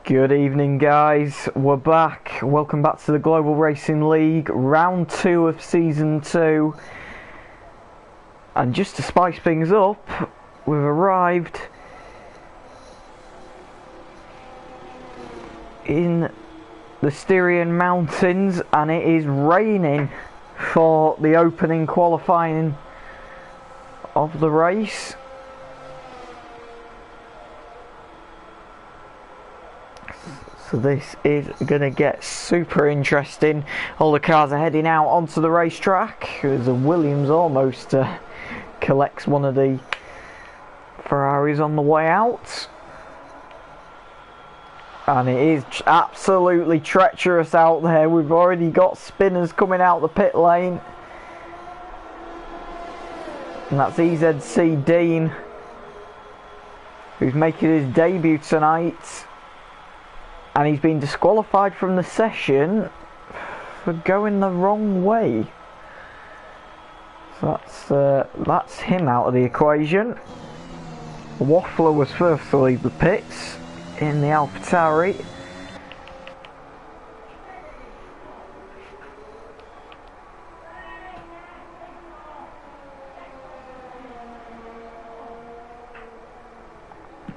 Good evening, guys. We're back. Welcome back to the Global Racing League, round 2 of season 2. And just to spice things up, we've arrived in the Styrian Mountains and it is raining for the opening qualifying of the race. So this is going to get super interesting. All the cars are heading out onto the racetrack as the Williams almost collects one of the Ferraris on the way out. And it is absolutely treacherous out there. We've already got spinners coming out the pit lane. And that's EZC Dean, who's making his debut tonight. And he's been disqualified from the session for going the wrong way. So that's him out of the equation. Waffler was first to leave the pits in the AlphaTauri.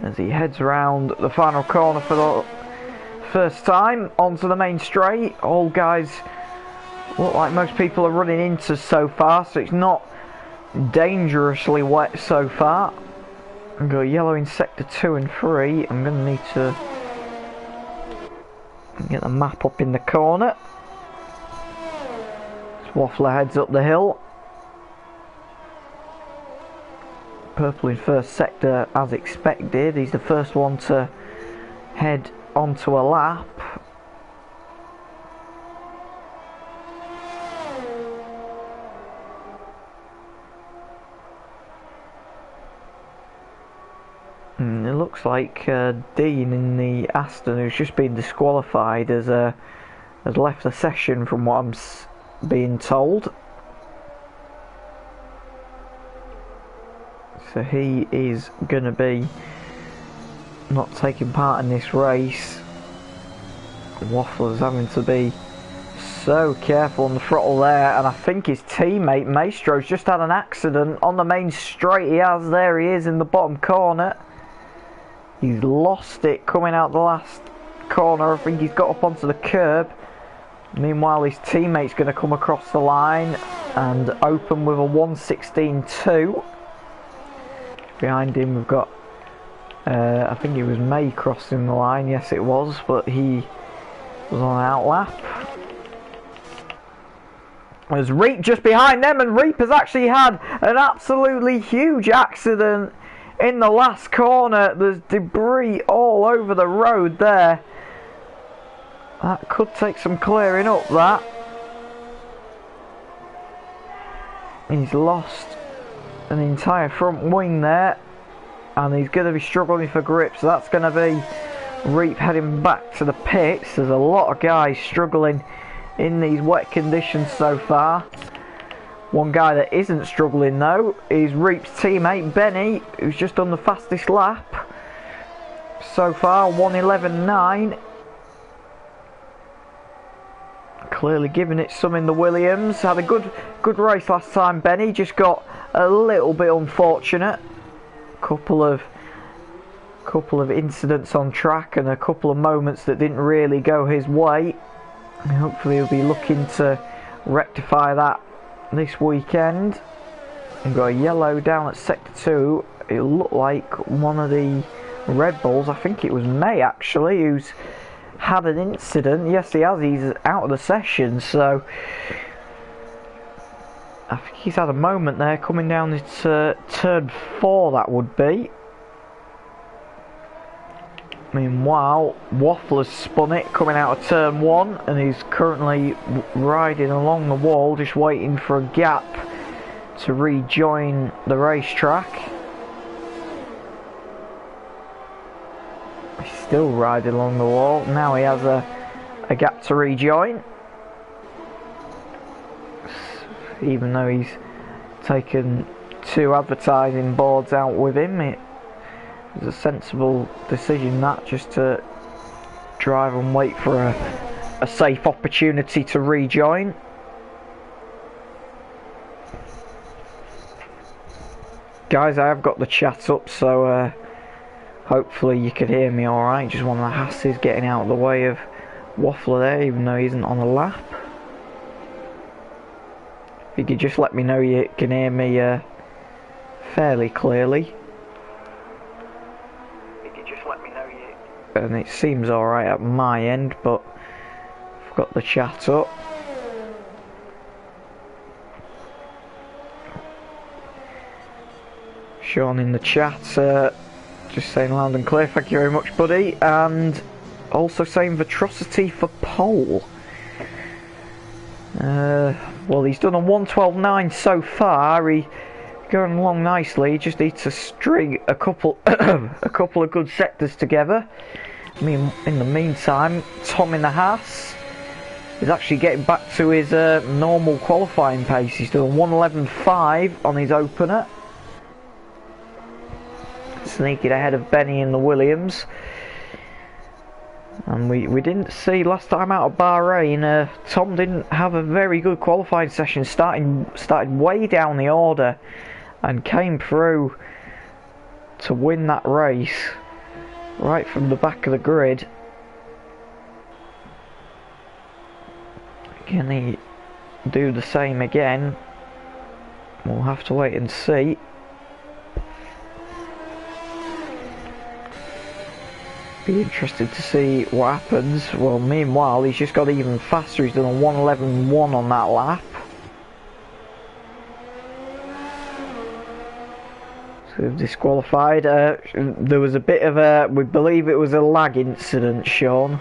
As he heads around the final corner for the first time onto the main straight. All guys look like most people are running into so far, so it's not dangerously wet so far. I've got yellow in sector 2 and 3. I'm going to need to get the map up in the corner. Waffler heads up the hill. Purple in first sector as expected. He's the first one to head onto a lap. And it looks like Dean in the Aston, who's just been disqualified, has left the session from what I'm being told. So he is going to be not taking part in this race. Waffler's having to be so careful on the throttle there, and I think his teammate Maestro's just had an accident on the main straight. There he is in the bottom corner. He's lost it coming out the last corner. I think he's got up onto the curb. Meanwhile, his teammate's going to come across the line and open with a 1:16.2. Behind him we've got I think it was May crossing the line. Yes, it was, but he was on an outlap. There's Reap just behind them, and Reap has actually had an absolutely huge accident in the last corner. There's debris all over the road there. That could take some clearing up, that. He's lost an entire front wing there. And he's going to be struggling for grip, so that's going to be Reap heading back to the pits. There's a lot of guys struggling in these wet conditions so far. One guy that isn't struggling though is Reap's teammate Benny, who's just done the fastest lap so far, 1:11.9. Clearly giving it some in the Williams. Had a good race last time, Benny, just got a little bit unfortunate. Couple of incidents on track and a couple of moments that didn't really go his way. And hopefully he'll be looking to rectify that this weekend. We've got a yellow down at sector 2. It looked like one of the Red Bulls, I think it was May actually, who's had an incident. Yes, he has. He's out of the session, so I think he's had a moment there coming down this turn 4, that would be. Meanwhile, Waffler's spun it coming out of turn 1 and he's currently riding along the wall, just waiting for a gap to rejoin the racetrack. He's still riding along the wall. Now he has a gap to rejoin. Even though he's taken 2 advertising boards out with him, it was a sensible decision that, just to drive and wait for a safe opportunity to rejoin. Guys, I have got the chat up, so hopefully you can hear me alright. Just one of the Hasses getting out of the way of Waffler there, even though he isn't on a lap. If you could just let me know you can hear me fairly clearly. If you just let me know you... And it seems alright at my end, but I've got the chat up. Sean in the chat, just saying loud and clear, thank you very much, buddy. And also saying Vitrocity for pole. Well, he's done a 1:12.9 so far. He's going along nicely. He just needs to string a couple, a couple of good sectors together. I mean, in the meantime, Tom in the Haas is actually getting back to his normal qualifying pace. He's doing 1:11.5 on his opener, sneaking ahead of Benny in the Williams. And we didn't see last time out of Bahrain, Tom didn't have a very good qualifying session, started way down the order and came through to win that race right from the back of the grid. Can he do the same again? We'll have to wait and see. Be interested to see what happens. Well, meanwhile, he's just got even faster. He's done a 1:11.1 on that lap. So disqualified. There was a bit of a, we believe it was a lag incident, Sean.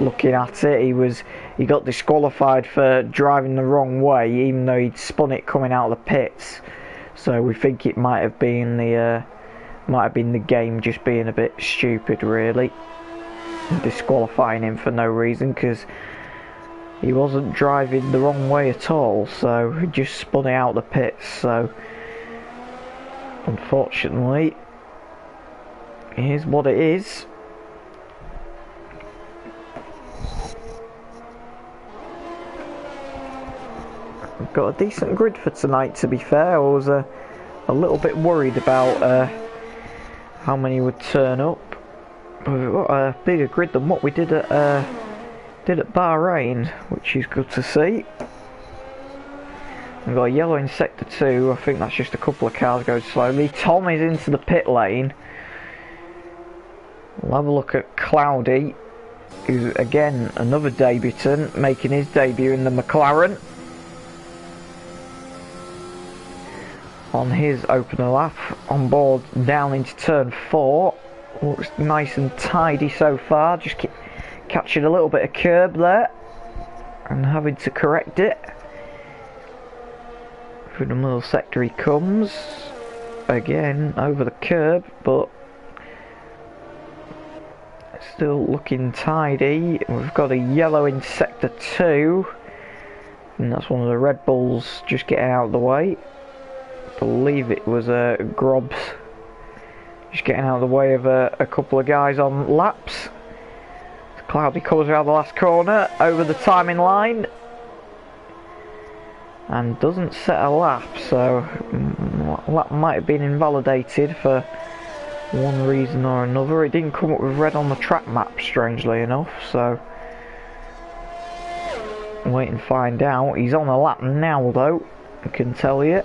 Looking at it, he got disqualified for driving the wrong way, even though he'd spun it coming out of the pits. So we think it might have been the game just being a bit stupid, really, disqualifying him for no reason, because he wasn't driving the wrong way at all, so he just spun it out the pits. So unfortunately, here's what it is. We've got a decent grid for tonight, to be fair. I was a little bit worried about how many would turn up, but we've got a bigger grid than what we did at Bahrain, which is good to see. We've got a yellow in sector 2. I think that's just a couple of cars going slowly. Tom is into the pit lane. We'll have a look at Cloudy, who's again another debutant, making his debut in the McLaren on his opener lap, on board down into turn 4. Looks nice and tidy so far, just catching a little bit of curb there and having to correct it. Through the middle sector he comes again over the curb, but still looking tidy. We've got a yellow in sector 2, and that's one of the Red Bulls just getting out of the way. Believe it was Grobs just getting out of the way of a couple of guys on laps. Cloudy comes around the last corner over the timing line and doesn't set a lap, so lap might have been invalidated for one reason or another. It didn't come up with red on the track map, strangely enough, so wait and find out. He's on a lap now though, I can tell you.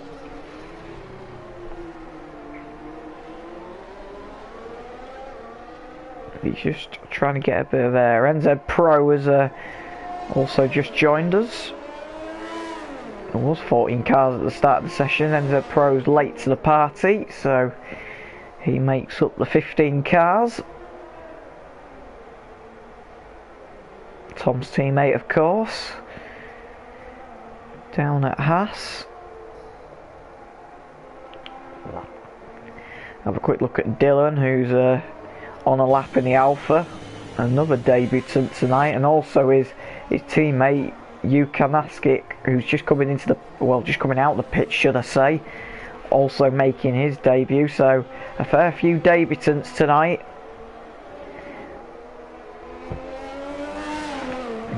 He's just trying to get a bit of air. NZ Pro has also just joined us. There was 14 cars at the start of the session. NZ Pro's late to the party, so he makes up the 15 cars. Tom's teammate, of course, down at Haas. Have a quick look at Dylan, who's on a lap in the Alpha, another debutant tonight, and also his teammate Ukanaskik, who's just coming into the, well, just coming out the pit, should I say, also making his debut. So a fair few debutants tonight.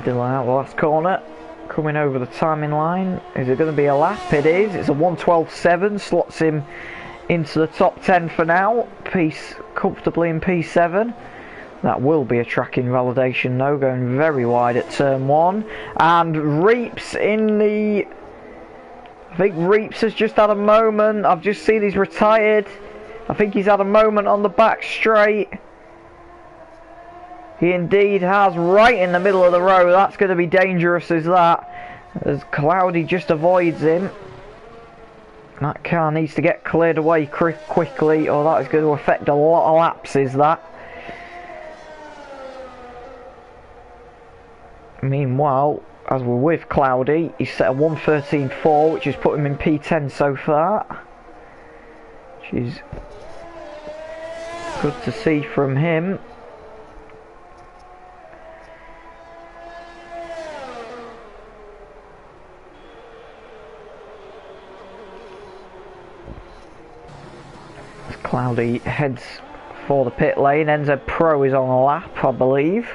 Dylan out the last corner. Coming over the timing line. Is it going to be a lap? It is. It's a 1:12.7. Slots him into the top 10 for now. Comfortably in P7. That will be a track invalidation though, going very wide at turn 1. And Reeps in the... I think Reeps has just had a moment. I've just seen he's retired. I think he's had a moment on the back straight. He indeed has, right in the middle of the row. That's going to be dangerous as that. As Cloudy just avoids him. That car needs to get cleared away quickly, or that is going to affect a lot of laps, is that. Meanwhile, as we're with Cloudy, he's set a 1:13.4, which has put him in P10 so far. Which is good to see from him. As Cloudy heads for the pit lane, NZ Pro is on a lap, I believe.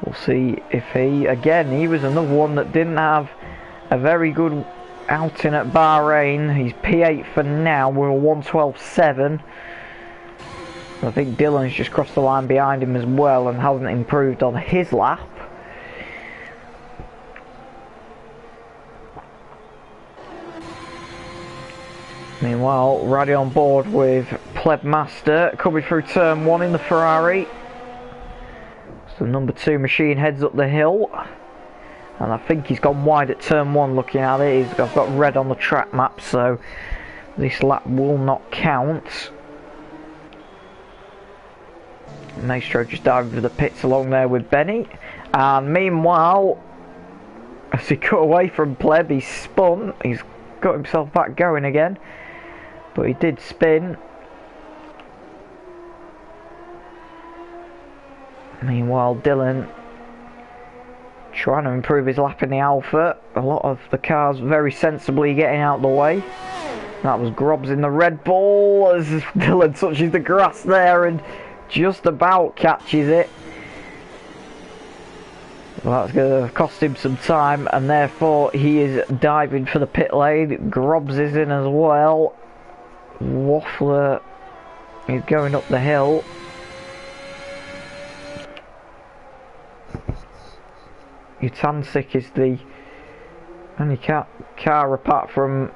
We'll see if he was another one that didn't have a very good outing at Bahrain. He's P8 for now, we're 1:12.7. I think Dylan's just crossed the line behind him as well and hasn't improved on his lap. Meanwhile, Raddy on board with Pleb Master, coming through turn 1 in the Ferrari. So number 2 machine heads up the hill, and I think he's gone wide at turn 1 looking at it. I've got red on the track map, so this lap will not count. Maestro just diving for the pits along there with Benny, and meanwhile, as he cut away from Pleb, he spun. He's got himself back going again, but he did spin. Meanwhile, Dylan trying to improve his lap in the Alpha. A lot of the cars very sensibly getting out of the way. That was Grobs in the Red Bull as Dylan touches the grass there and just about catches it. Well, that's going to cost him some time, and therefore he is diving for the pit lane. Grobs is in as well. Waffler is going up the hill. Utancic is the only car apart from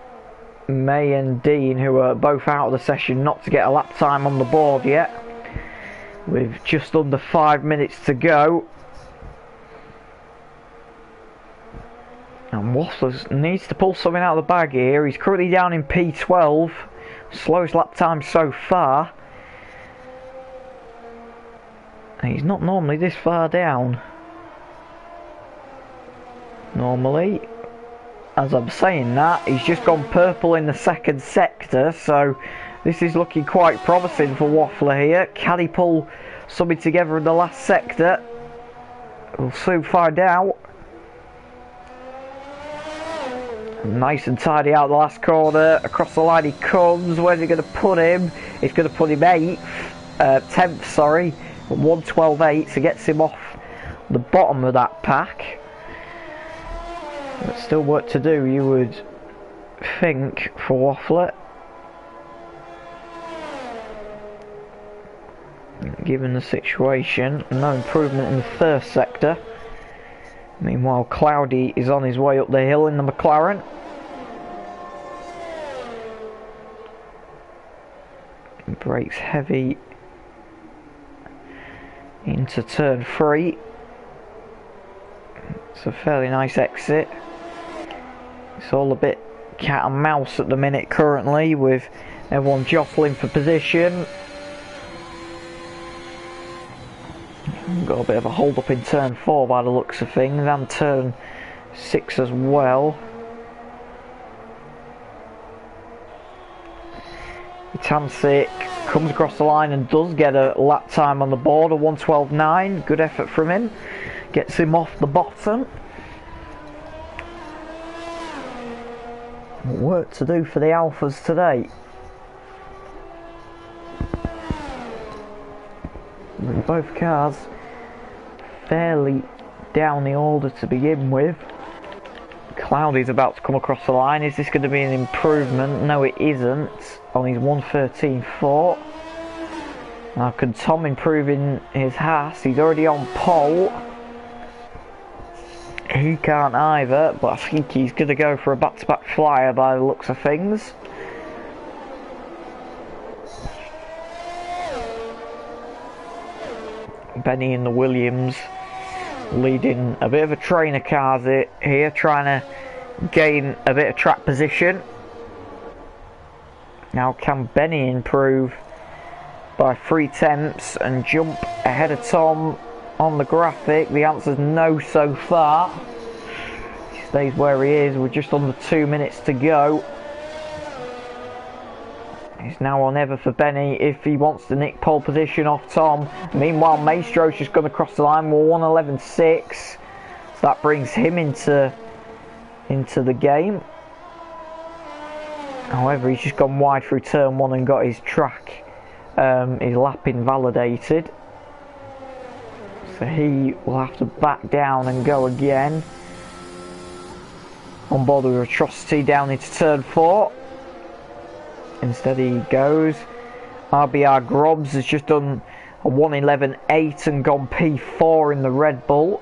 May and Dean, who are both out of the session, not to get a lap time on the board yet, with just under 5 minutes to go. And Waffler needs to pull something out of the bag here. He's currently down in P12, slowest lap time so far, and he's not normally this far down. Normally, as I'm saying that, he's just gone purple in the second sector, so this is looking quite promising for Waffler here. Can he pull something together in the last sector? We'll soon find out. Nice and tidy out the last corner. Across the line he comes. Where's he going to put him? He's going to put him 10th, sorry. 1:12.8, so gets him off the bottom of that pack. But still work to do, you would think, for Waffler. Given the situation, no improvement in the first sector. Meanwhile, Cloudy is on his way up the hill in the McLaren. He brakes heavy into turn 3. It's a fairly nice exit. It's all a bit cat and mouse at the minute currently, with everyone jostling for position. Got a bit of a hold up in turn 4 by the looks of things, and turn 6 as well. Itancic comes across the line and does get a lap time on the board, a 1:12.9. Good effort from him. Gets him off the bottom. Work to do for the Alphas today. With both cars fairly down the order to begin with. Cloudy's about to come across the line. Is this going to be an improvement? No, it isn't. On his 1:13.4. Now, can Tom improve in his Haas? He's already on pole. He can't either, but I think he's going to go for a back-to-back flyer by the looks of things. Benny in the Williams leading a bit of a trainer car here, trying to gain a bit of track position. Now can Benny improve by 3/10 and jump ahead of Tom on the graphic? The answer's no so far. He stays where he is with just under 2 minutes to go. It's now or never for Benny if he wants to nick pole position off Tom. Meanwhile, Maestro's just gone across the line. We're 1:11.6. So that brings him into the game. However, he's just gone wide through turn 1 and got his his lap invalidated. So he will have to back down and go again. On board with Atrocity down into turn 4. Instead he goes. RBR Grobs has just done a 1:11.8 and gone P4 in the Red Bull.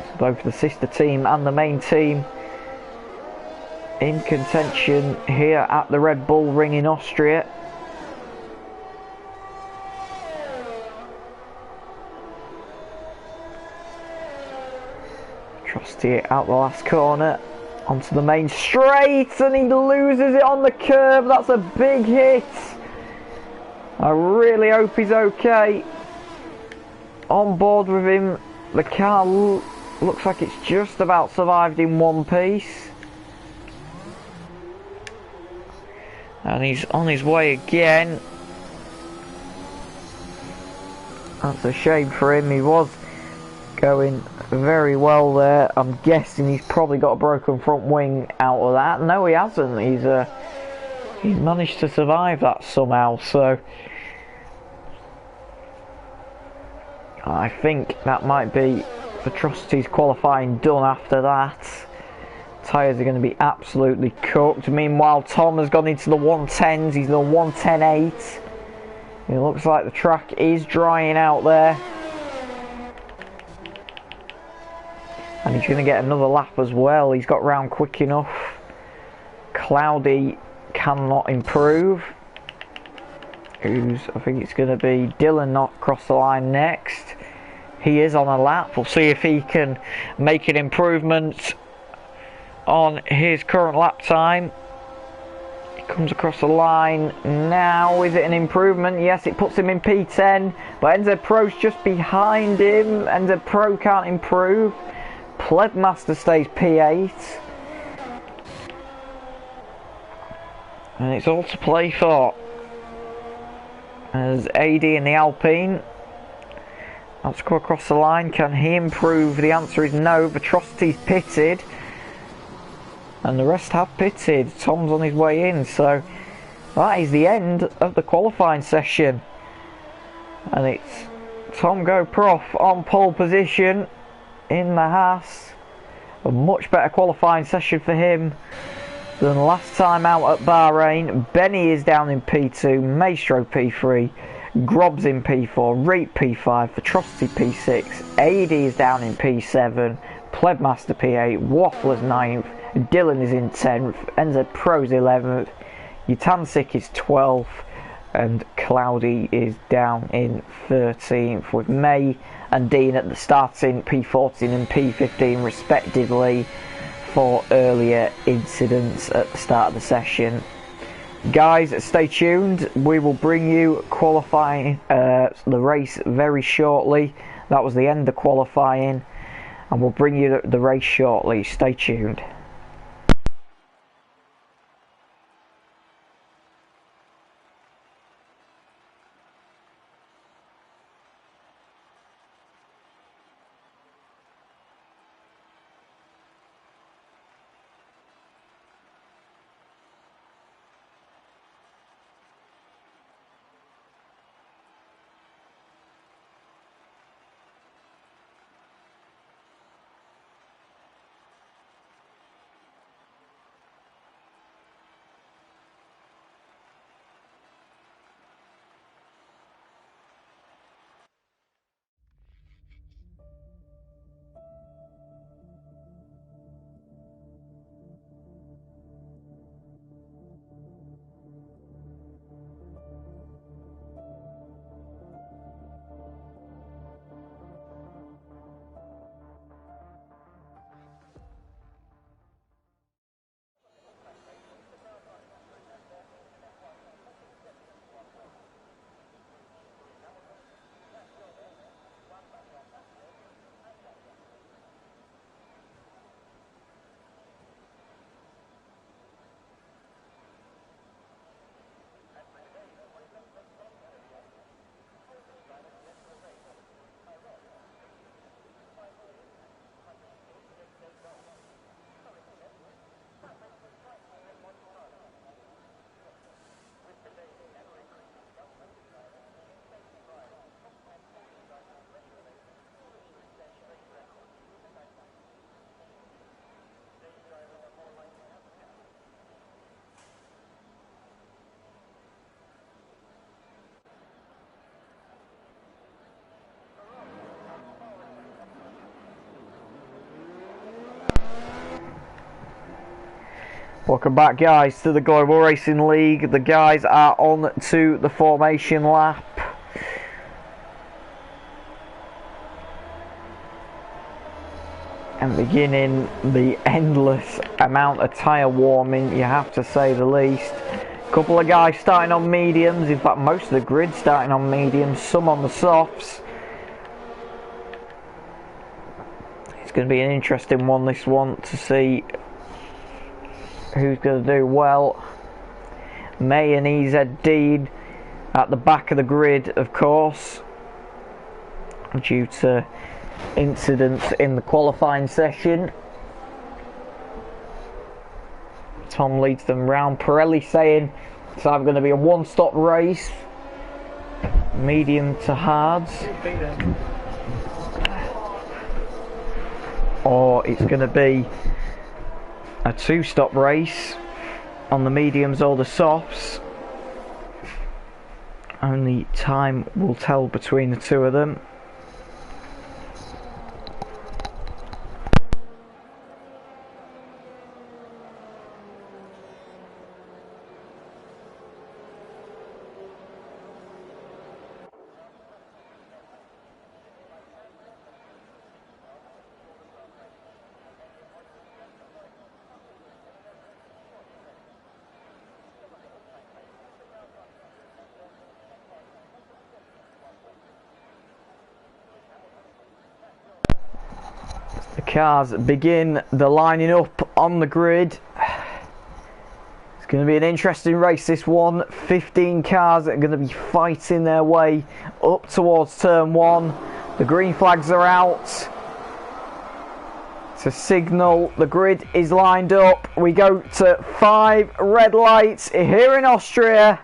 So both the sister team and the main team in contention here at the Red Bull Ring in Austria. Trusty out the last corner. Onto the main straight, and he loses it on the curve. That's a big hit. I really hope he's okay. On board with him. The car looks like it's just about survived in one piece. And he's on his way again. That's a shame for him. He was going very well there. I'm guessing he's probably got a broken front wing out of that. No, he hasn't. He's managed to survive that somehow. So I think that might be Atrocity's qualifying done after that. Tyres are going to be absolutely cooked. Meanwhile, Tom has gone into the 110s. He's done 1:10.8. It looks like the track is drying out there. And he's going to get another lap as well. He's got round quick enough. Cloudy cannot improve. I think it's going to be Dylan not across the line next. He is on a lap. We'll see if he can make an improvement on his current lap time. He comes across the line now. Is it an improvement? Yes, it puts him in P10. But NZ Pro's just behind him. NZ Pro can't improve. Plebmaster stays P8. And it's all to play for. As AD in the Alpine. Let's go across the line. Can he improve? The answer is no. Atrocity's pitted. And the rest have pitted. Tom's on his way in. So that is the end of the qualifying session. And it's Tom Go Prof on pole position in the Haas. A much better qualifying session for him than last time out at Bahrain. Benny is down in P2, Maestro P3, Grobs in P4, Reap P5, Atrocity P6, AD is down in P7, Plebmaster P8, Waffler's 9th, Dylan is in 10th, NZ Pro's 11th, Utansik is 12th, and Cloudy is down in 13th, with May and Dean at the starting P14 and P15 respectively for earlier incidents at the start of the session. Guys, stay tuned. We will bring you qualifying the race very shortly. That was the end of qualifying, and we'll bring you the race shortly. Stay tuned. Welcome back, guys, to the Global Racing League. The guys are on to the formation lap. And beginning the endless amount of tyre warming, you have to say the least. A couple of guys starting on mediums, in fact most of the grid starting on mediums, some on the softs. It's going to be an interesting one, this one, to see who's going to do well. May and EZD at the back of the grid, of course, due to incidents in the qualifying session. Tom leads them round. Pirelli saying it's either going to be a one-stop race, medium to hards, or it's going to be a two-stop race on the mediums or the softs. Only time will tell between the two of them. The cars begin the lining up on the grid. It's going to be an interesting race, this one. 15 cars that are going to be fighting their way up towards turn one. The green flags are out to signal the grid is lined up. We go to 5 red lights here in Austria.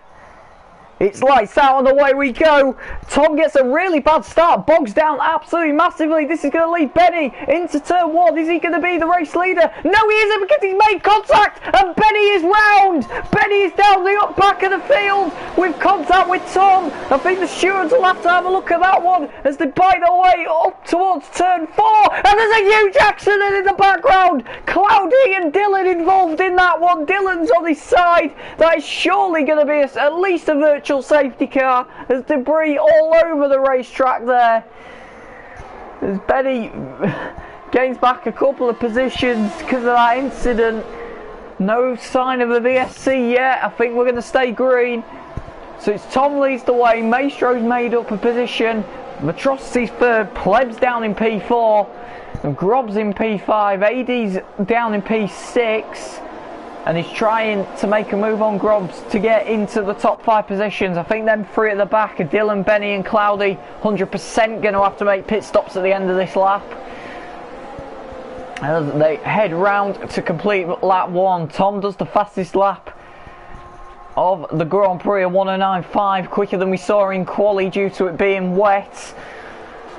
It's lights out and away we go. Tom gets a really bad start, bogs down absolutely massively. This is going to lead Benny into turn one. Is he going to be the race leader? No, he isn't, because he's made contact and Benny is round. Benny is down the up back of the field with contact with Tom. I think the stewards will have to have a look at that one as they bite their way up towards turn 4. And there's a huge accident in the background. Cloudy and Dylan involved in that one. Dylan's on his side. That is surely going to be at least a virtual safety car. There's debris all over the racetrack there as Benny gains back a couple of positions because of that incident. No sign of a VSC yet. I think we're going to stay green. So it's Tom leads the way. Maestro's made up a position. Matrosity's third. Pleb's down in P4 and Grob's in P5. AD's down in P6. And he's trying to make a move on Grobs to get into the top 5 positions. I think them 3 at the back are Dylan, Benny and Cloudy. 100% going to have to make pit stops at the end of this lap. As they head round to complete lap 1. Tom does the fastest lap of the Grand Prix, a 1:09.5, quicker than we saw in quali due to it being wet.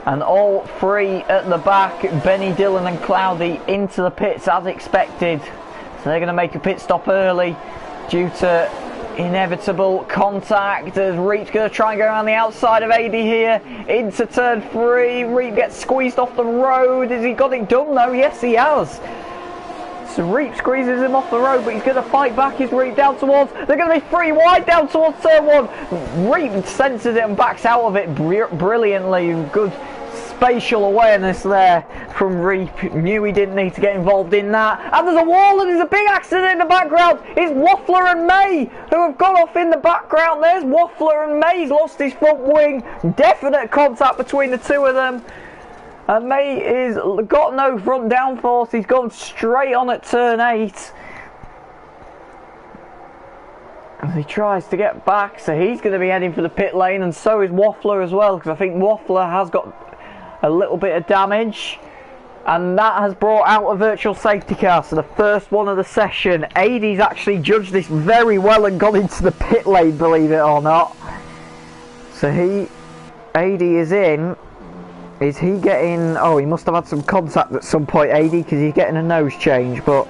And all 3 at the back, Benny, Dylan and Cloudy, into the pits as expected. So they're going to make a pit stop early due to inevitable contact. As Reap's going to try and go around the outside of AD here into turn 3. Reap gets squeezed off the road. Has he got it done though? Yes, he has. So Reap squeezes him off the road, but he's going to fight back his Reap down towards. They're going to be 3 wide down towards turn 1. Reap senses it and backs out of it brilliantly. Good spatial awareness there from Reap. Knew he didn't need to get involved in that. And there's a wall and there's a big accident in the background. It's Waffler and May who have gone off in the background. There's Waffler and May's lost his front wing. Definite contact between the two of them. And May is got no front downforce. He's gone straight on at turn 8. As he tries to get back, so he's going to be heading for the pit lane, and so is Waffler as well, because I think Waffler has got a little bit of damage, and that has brought out a virtual safety car. So the first one of the session. AD's actually judged this very well and gone into the pit lane, believe it or not. So AD is in. Is he getting... Oh, he must have had some contact at some point, AD, because he's getting a nose change, but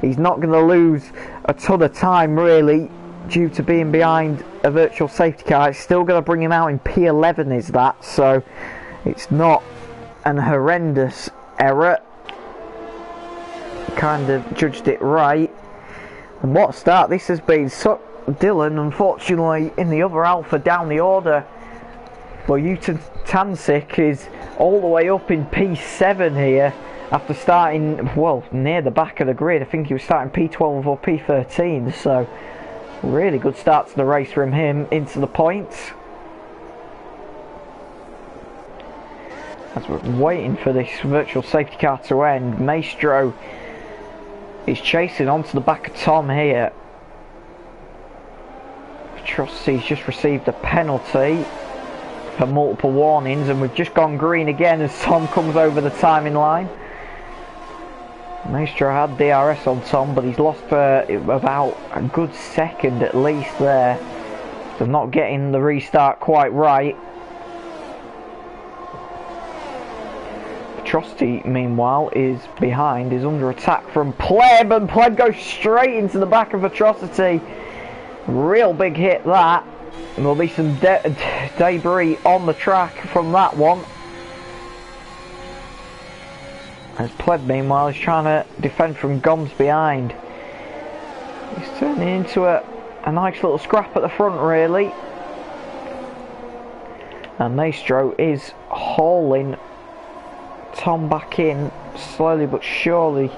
he's not going to lose a ton of time really due to being behind a virtual safety car. It's still going to bring him out in P11, is that, so it's not an horrendous error. Kind of judged it right. And what a start this has been. So, Dylan, unfortunately, in the other Alpha down the order. But Utan Tansik is all the way up in P7 here after starting, well, near the back of the grid. I think he was starting P12 or P13. So, really good start to the race from him into the points. As we're waiting for this virtual safety car to end, Maestro is chasing onto the back of Tom here. Atrocity's just received a penalty for multiple warnings, and we've just gone green again as Tom comes over the timing line. Maestro had DRS on Tom, but he's lost for about a good second at least there. So not getting the restart quite right. Atrocity, meanwhile, is behind, is under attack from Pleb, and Pleb goes straight into the back of Atrocity. Real big hit that. There'll be some debris on the track from that one. As Pleb, meanwhile, is trying to defend from Goms behind. He's turning into a nice little scrap at the front, really. And Maestro is hauling Tom back in slowly but surely.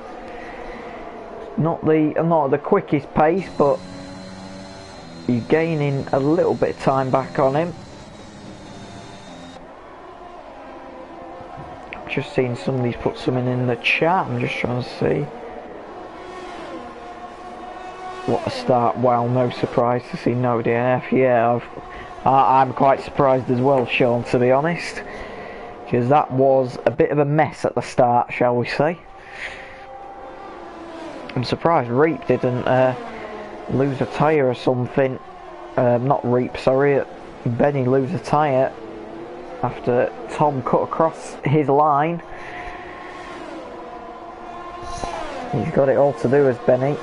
Not at the quickest pace, but he's gaining a little bit of time back on him. Just seen somebody's put something in the chat. I'm just trying to see. What a start. Wow, no surprise to see no DNF. Yeah, I'm quite surprised as well, Sean, to be honest. Because that was a bit of a mess at the start, shall we say. I'm surprised Reap didn't lose a tyre or something. Not Reap, sorry. Benny lose a tyre after Tom cut across his line. He's got it all to do as Benny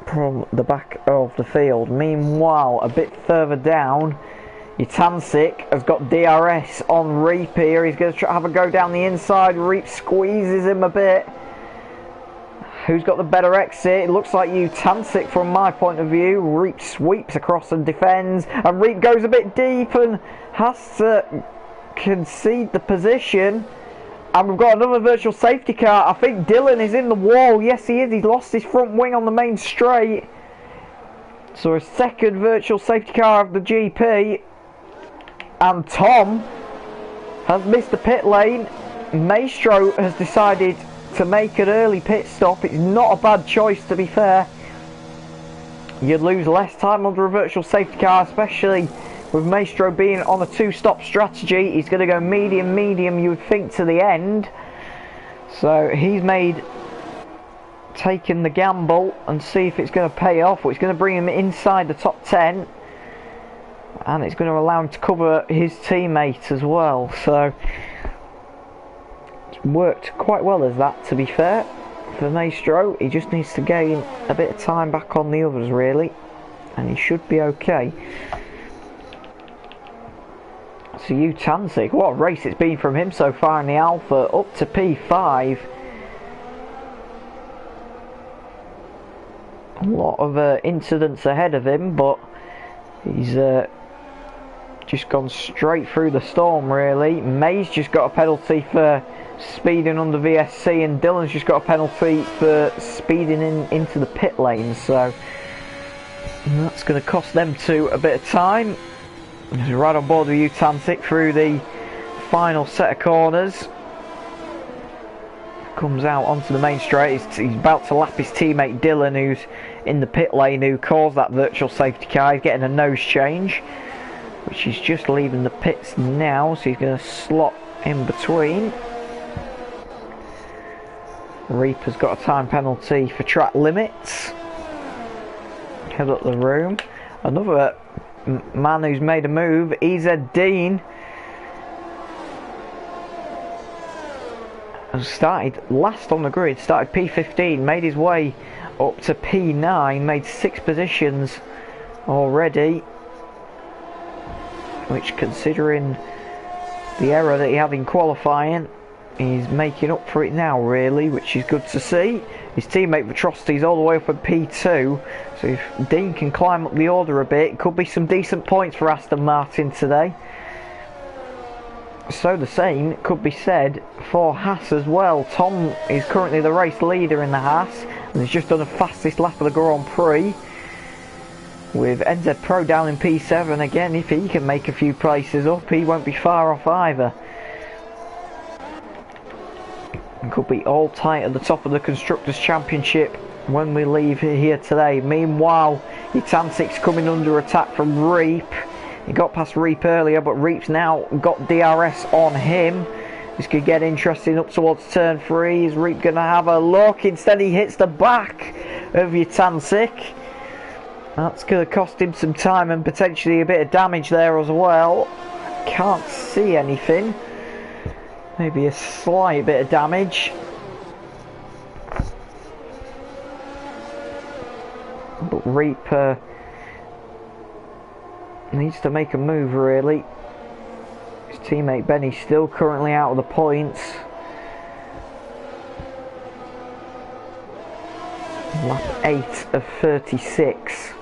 from the back of the field. Meanwhile, a bit further down, Tansik has got DRS on Reap here. He's going to have a go down the inside. Reap squeezes him a bit. Who's got the better exit? It looks like Tansik from my point of view. Reap sweeps across and defends. And Reap goes a bit deep and has to concede the position. And we've got another virtual safety car. I think Dylan is in the wall. Yes, he is. He's lost his front wing on the main straight. So a second virtual safety car of the GP. And Tom has missed the pit lane. Maestro has decided to make an early pit stop. It's not a bad choice, to be fair. You'd lose less time under a virtual safety car, especially with Maestro being on a two-stop strategy. He's going to go medium, you would think, to the end. So he's taken the gamble and see if it's going to pay off. It's going to bring him inside the top 10. And it's going to allow him to cover his teammate as well. So it's worked quite well as that, to be fair, for Maestro. He just needs to gain a bit of time back on the others, really, and he should be okay. So Tansik, what a race it's been from him so far in the Alpha, up to P5. A lot of incidents ahead of him, but he's just gone straight through the storm, really. May's just got a penalty for speeding under VSC, and Dylan's just got a penalty for speeding into the pit lane. So that's going to cost them two a bit of time. He's right on board with Tansik through the final set of corners. Comes out onto the main straight. He's about to lap his teammate Dylan, who's in the pit lane, who caused that virtual safety car. He's getting a nose change, which is just leaving the pits now, so he's going to slot in between. Reap has got a time penalty for track limits. Head up the room. Another man who's made a move, EZ Dean, has started last on the grid, started P15, made his way up to P9, made 6 positions already, which, considering the error that he had in qualifying, He's making up for it now, really, which is good to see. His teammate Vitrosti's all the way up at P2, so if Dean can climb up the order a bit, it could be some decent points for Aston Martin today. So the same could be said for Haas as well. Tom is currently the race leader in the Haas, and he's just done the fastest lap of the Grand Prix. With NZ Pro down in P7, again, if he can make a few places up, he won't be far off either. It could be all tight at the top of the Constructors' Championship when we leave here today. Meanwhile, Itansik's coming under attack from Reap. He got past Reap earlier, but Reap's now got DRS on him. This could get interesting up towards turn 3. Is Reap going to have a look? Instead, he hits the back of Itansik. That's going to cost him some time and potentially a bit of damage there as well. Can't see anything. Maybe a slight bit of damage. But Reap needs to make a move, really. His teammate Benny's still currently out of the points. Lap 8 of 36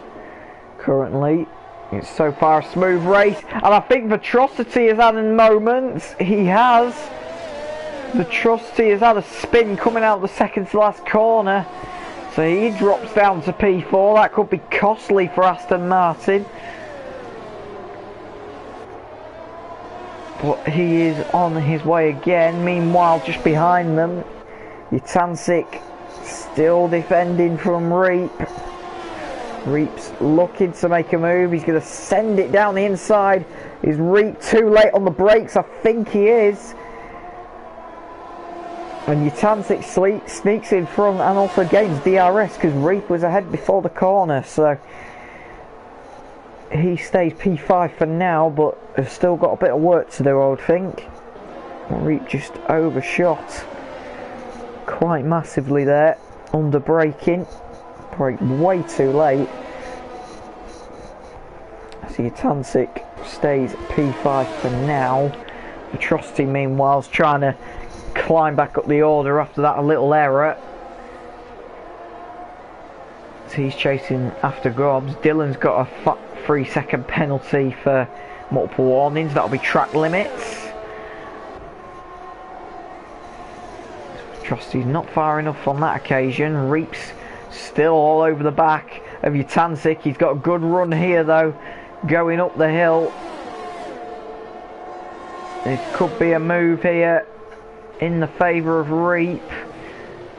currently. It's so far a smooth race, and I think Vitrocity has had a moment. He has. Vitrocity has had a spin coming out of the second to last corner, so he drops down to P4. That could be costly for Aston Martin. But he is on his way again. Meanwhile, just behind them, Itansik still defending from Reap. Reap's looking to make a move. He's going to send it down the inside. Is Reap too late on the brakes? I think he is. And Itansik sneaks in front and also gains DRS because Reap was ahead before the corner. So he stays P5 for now, but has still got a bit of work to do, I would think. Reap just overshot quite massively there, under braking. Brake way too late. So Itansik stays P5 for now. Vitrocity meanwhile is trying to climb back up the order after that little error. So he's chasing after Grobs. Dylan's got a 3-second penalty for multiple warnings. That'll be track limits. Vitrocity's not far enough on that occasion. Reap's still all over the back of Itansik. He's got a good run here though, going up the hill. It could be a move here in the favour of Reap.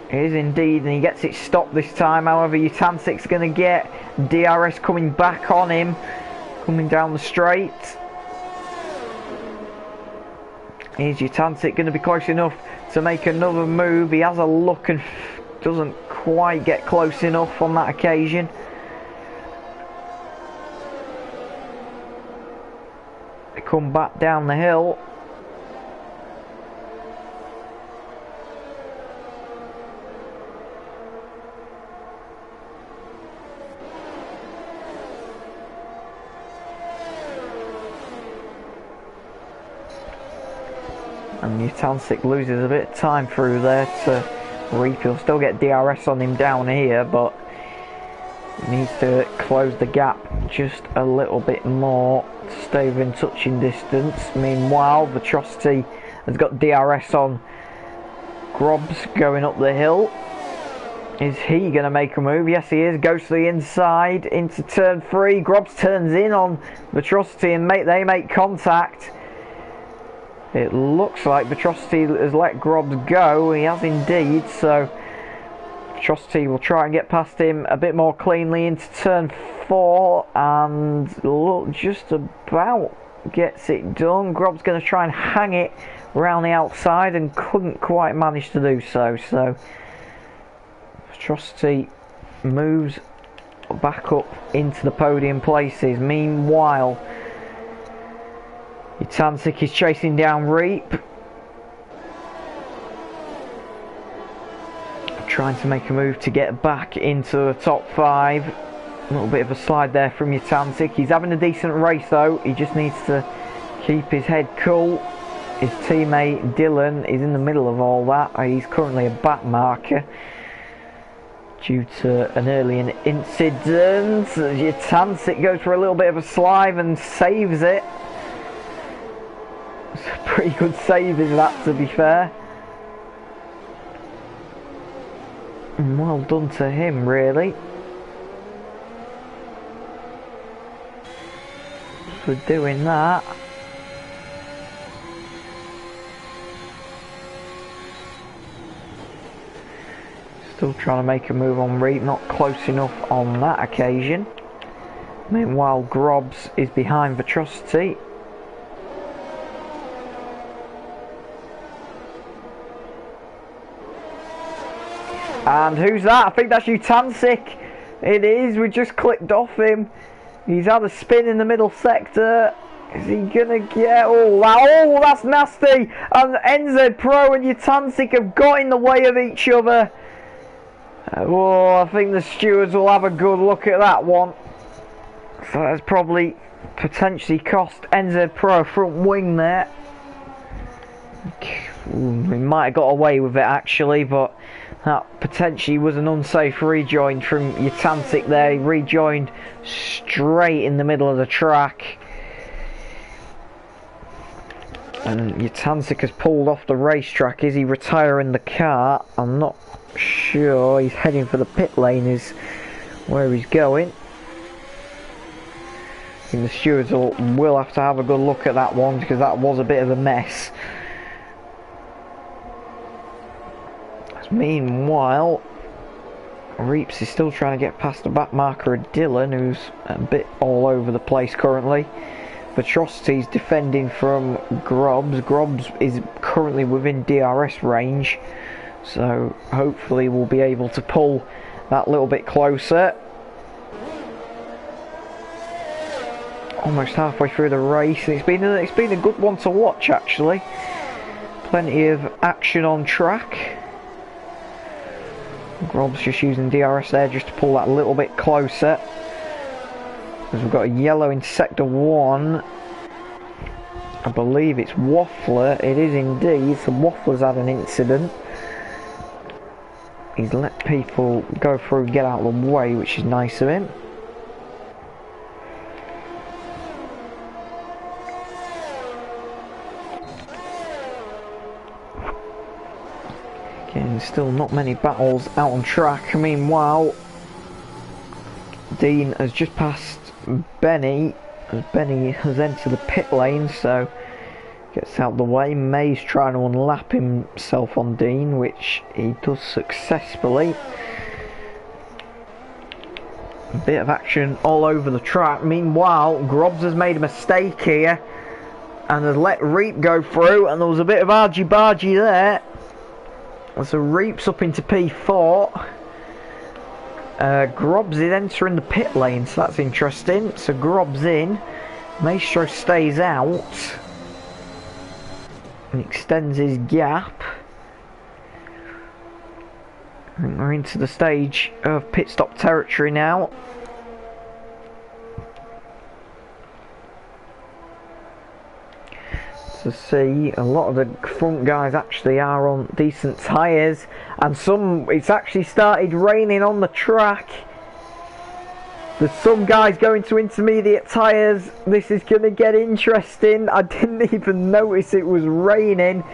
It is indeed, and he gets it stopped this time. However, Utansik's going to get DRS coming back on him, coming down the straight. Is Utansik going to be close enough to make another move? He has a look and doesn't quite get close enough on that occasion. They come back down the hill. And Utansik loses a bit of time through there to Reap. He'll still get DRS on him down here, but he needs to close the gap just a little bit more to stay within touching distance. Meanwhile, Vitrocity has got DRS on Grobs going up the hill. Is he going to make a move? Yes, he is. Goes to the inside into turn 3. Grobs turns in on Vitrocity and they make contact. It looks like Vitrocity has let Grobs go. He has indeed, so Vitrocity will try and get past him a bit more cleanly into turn 4, and look, just about gets it done. Grobs going to try and hang it around the outside and couldn't quite manage to do so. So Vitrocity moves back up into the podium places. Meanwhile, Itansik is chasing down Reap, trying to make a move to get back into the top 5. A little bit of a slide there from Itansik. He's having a decent race though. He just needs to keep his head cool. his teammate Dylan is in the middle of all that. He's currently a back marker due to an early incident. Jatancic goes for a little bit of a slide and saves it. It's a pretty good save in that, to be fair. And well done to him, really, for doing that. Still trying to make a move on Reap, not close enough on that occasion. Meanwhile, Grobs is behind Vitrocity. And who's that? I think that's Jatancic. It is, we just clicked off him. He's had a spin in the middle sector. Is he gonna get oh, that's nasty! And NZ Pro and Jatancic have got in the way of each other. Oh, I think the stewards will have a good look at that one. So that's probably potentially cost NZ Pro a front wing there. We might have got away with it actually, but that potentially was an unsafe rejoin from Jatancic there. He rejoined straight in the middle of the track. And Jatancic has pulled off the racetrack. Is he retiring the car? I'm not sure. He's heading for the pit lane is where he's going. I think the stewards will have to have a good look at that one, because that was a bit of a mess. Meanwhile, Reeps is still trying to get past the back marker of Dylan, who's a bit all over the place currently. Vitrocity's defending from Grobs. Grobs is currently within DRS range, so hopefully we'll be able to pull that little bit closer. Almost halfway through the race, and it's been a good one to watch actually. Plenty of action on track. Grob's just using DRS there just to pull that a little bit closer. Because we've got a yellow in sector 1. I believe it's Waffler. It is indeed. So Waffler's had an incident. He's let people go through and get out of the way, which is nice of him. Again, still not many battles out on track. Meanwhile, Dean has just passed Benny, as Benny has entered the pit lane, so gets out of the way. May's trying to unlap himself on Dean, which he does successfully. A bit of action all over the track. Meanwhile, Grobs has made a mistake here and has let Reap go through, and there was a bit of argy-bargy there. So Reap's up into P4. Grobs is entering the pit lane, so that's interesting. So Grobs in, Maestro stays out and extends his gap. I think we're into the stage of pit stop territory now. To see a lot of the front guys actually are on decent tyres, and it's actually started raining on the track. There's some guys going to intermediate tyres. This is going to get interesting. I didn't even notice it was raining,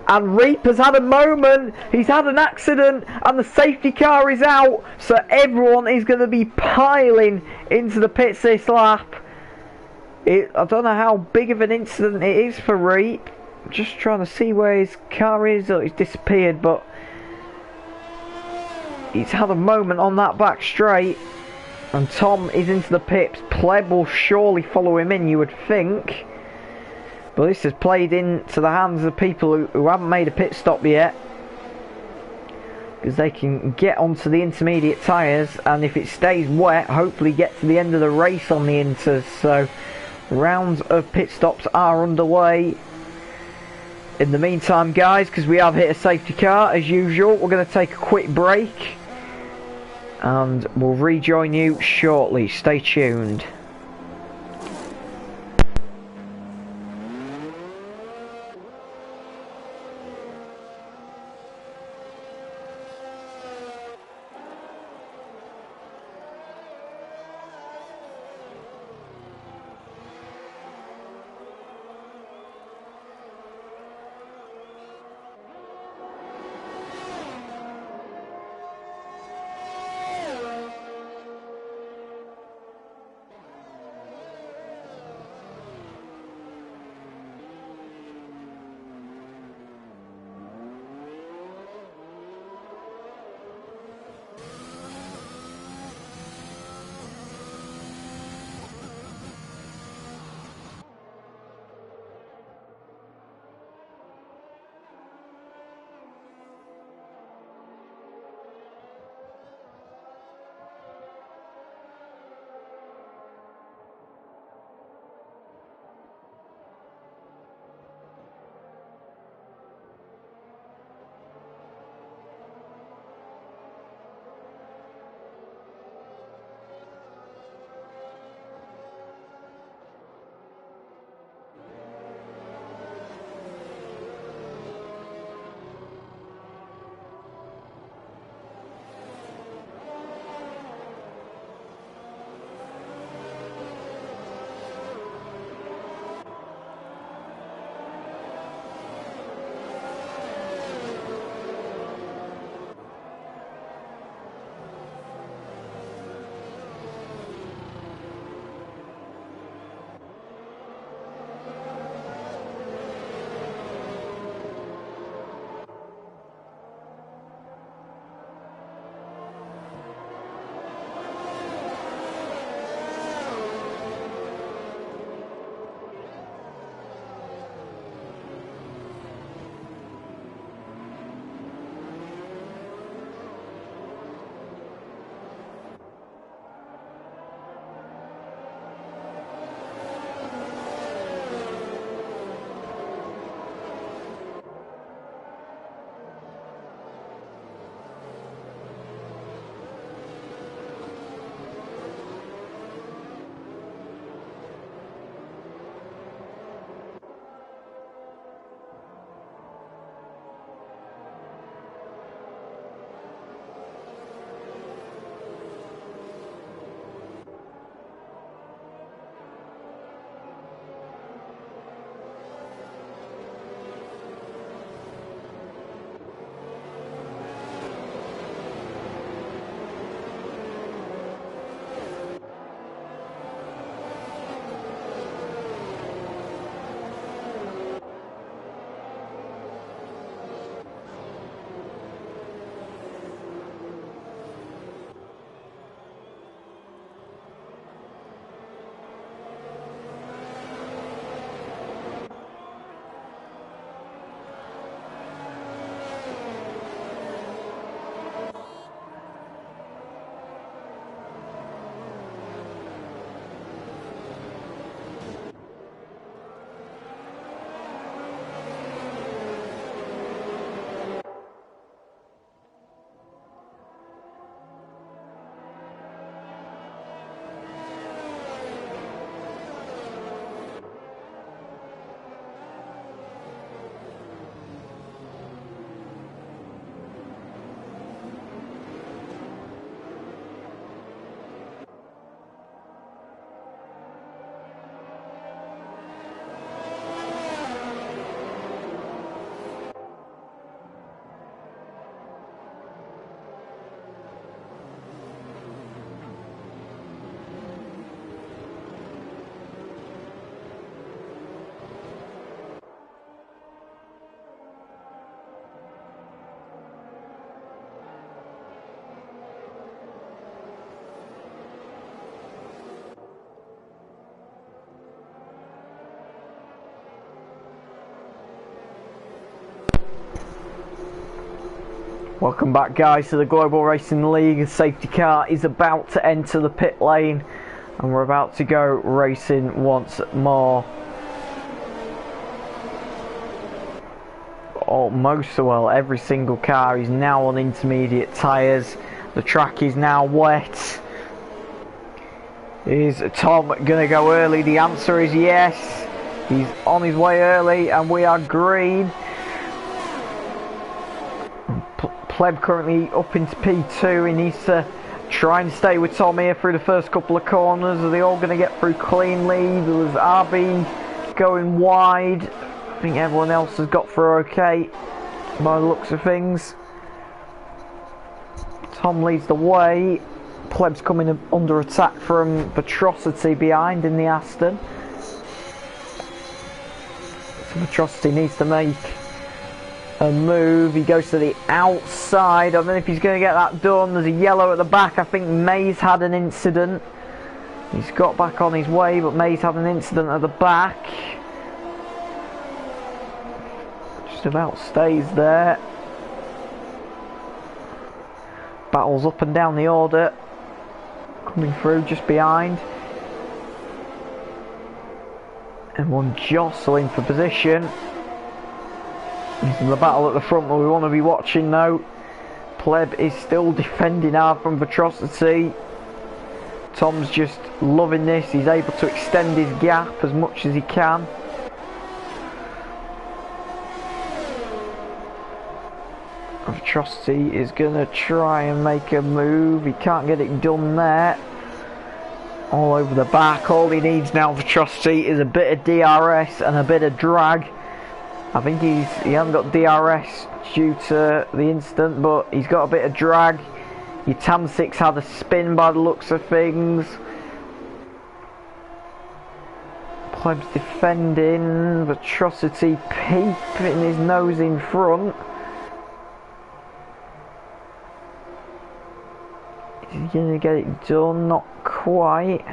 and Reaper's had a moment. He's had an accident and the safety car is out, so everyone is going to be piling into the pits this lap. I don't know how big of an incident it is for Reap. I'm just trying to see where his car is. Oh, he's disappeared, but he's had a moment on that back straight. And Tom is into the pits. Pleb will surely follow him in, you would think. But this has played into the hands of people who haven't made a pit stop yet, because they can get onto the intermediate tyres, and if it stays wet, hopefully get to the end of the race on the inters. So rounds of pit stops are underway. In the meantime, guys, because we have hit a safety car as usual, we're going to take a quick break and we'll rejoin you shortly. Stay tuned. Welcome back, guys, to the Global Racing League. The safety car is about to enter the pit lane and we're about to go racing once more. Almost well, every single car is now on intermediate tyres. The track is now wet. Is Tom going to go early? The answer is yes. He's on his way early and we are green. Pleb currently up into P2. He needs to try and stay with Tom here through the first couple of corners. Are they all going to get through cleanly? There was RB going wide. I think everyone else has got through okay by the looks of things. Tom leads the way. Pleb's coming under attack from Atrocity behind in the Aston. So Atrocity needs to make a move. He goes to the outside. I don't know if he's going to get that done. There's a yellow at the back. I think May's had an incident. He's got back on his way, but May's had an incident at the back. Just about stays there. Battles up and down the order. Coming through just behind. Everyone jostling for position. This is the battle at the front that we want to be watching though. Pleb is still defending hard from Atrocity. Tom's just loving this. He's able to extend his gap as much as he can. Atrocity is going to try and make a move. He can't get it done there. All over the back. All he needs now for Atrocity is a bit of DRS and a bit of drag. I think he hasn't got DRS due to the incident, but he's got a bit of drag. Your Tam6 had a spin by the looks of things. Pleb's defending. Atrocity peeping his nose in front. Is he going to get it done? Not quite.